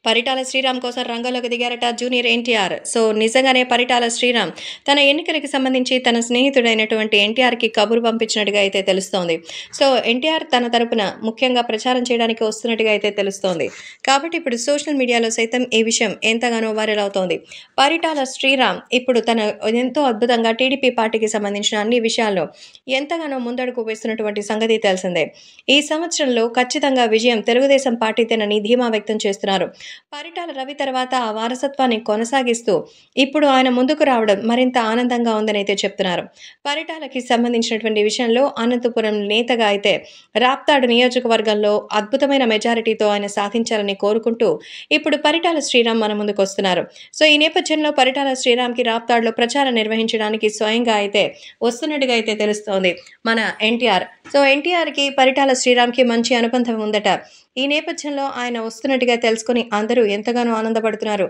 పరిటాల శ్రీరామ్ కోసం రంగంలోకి దిగారట జూనియర్ ఎన్టీఆర్. నిజంగానే పరిటాల శ్రీరామ్ తన ఎన్నికలకి సంబంధించి తన స్నేహితుడైనటువంటి ఎన్టీఆర్‌కి కబురు పంపించినట్టుగా అయితే తెలుస్తోంది. ఎన్టీఆర్ తన తరపున ముఖ్యంగా ప్రచారం చేయడానికి వస్తున్నట్టుగా అయితే తెలుస్తోంది. కాబట్టి ఇప్పుడు సోషల్ మీడియాలో సైతం ఈ విషయం ఎంతగానో వైరల్ అవుతోంది. పరిటాల శ్రీరామ్ ఇప్పుడు తన ఎంతో అద్భుతంగా టీడీపీ పార్టీకి సంబంధించిన అన్ని విషయాల్లో ఎంతగానో ముందడుగు వేస్తున్నటువంటి సంగతి తెలిసిందే. ఈ సంవత్సరంలో ఖచ్చితంగా విజయం తెలుగుదేశం పార్టీదేనని ధీమా వ్యక్తం చేస్తున్నారు. పరిటాల రవి తర్వాత ఆ వారసత్వాన్ని కొనసాగిస్తూ ఇప్పుడు ఆయన ముందుకు రావడం మరింత ఆనందంగా ఉందనైతే చెప్తున్నారు. పరిటాలకి సంబంధించినటువంటి విషయంలో అనంతపురం నేతగా అయితే రాప్తాడు నియోజకవర్గంలో అద్భుతమైన మెజారిటీతో ఆయన సాధించాలని కోరుకుంటూ ఇప్పుడు పరిటాల శ్రీరామ్ మన ముందుకొస్తున్నారు. ఈ నేపథ్యంలో పరిటాల శ్రీరామ్‌కి రాప్తాడులో ప్రచారం నిర్వహించడానికి స్వయంగా అయితే వస్తున్నట్టుగా అయితే తెలుస్తోంది మన ఎన్టీఆర్. ఎన్టీఆర్‌కి పరిటాల శ్రీరామ్‌కి మంచి అనుబంధం ఉందట. ఈ నేపథ్యంలో ఆయన వస్తున్నట్టుగా తెలుసుకొని అందరూ ఎంతగానో ఆనందపడుతున్నారు.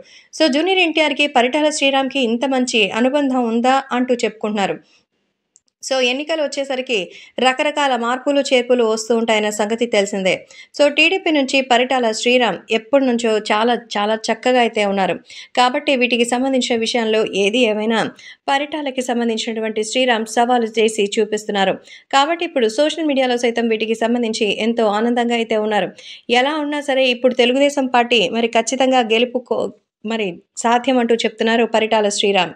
జూనియర్ ఎన్టీఆర్‌కి పరిటాల శ్రీరామ్‌కి ఇంత మంచి అనుబంధం ఉందా అంటూ చెప్పుకుంటున్నారు. ఎన్నికలు వచ్చేసరికి రకరకాల మార్పులు, చేర్పులు వస్తూ ఉంటాయన్న సంగతి తెలిసిందే. టీడీపీ నుంచి పరిటాల శ్రీరామ్ ఎప్పటినుంచో చాలా చాలా చక్కగా అయితే ఉన్నారు. కాబట్టి వీటికి సంబంధించిన విషయంలో ఏది ఏమైనా పరిటాలకి సంబంధించినటువంటి శ్రీరామ్ సవాలు చేసి చూపిస్తున్నారు. కాబట్టి ఇప్పుడు సోషల్ మీడియాలో సైతం వీటికి సంబంధించి ఎంతో ఆనందంగా అయితే ఉన్నారు. ఎలా ఉన్నా సరే ఇప్పుడు తెలుగుదేశం పార్టీ మరి ఖచ్చితంగా గెలుపు మరి సాధ్యం అంటూ చెప్తున్నారు పరిటాల శ్రీరామ్.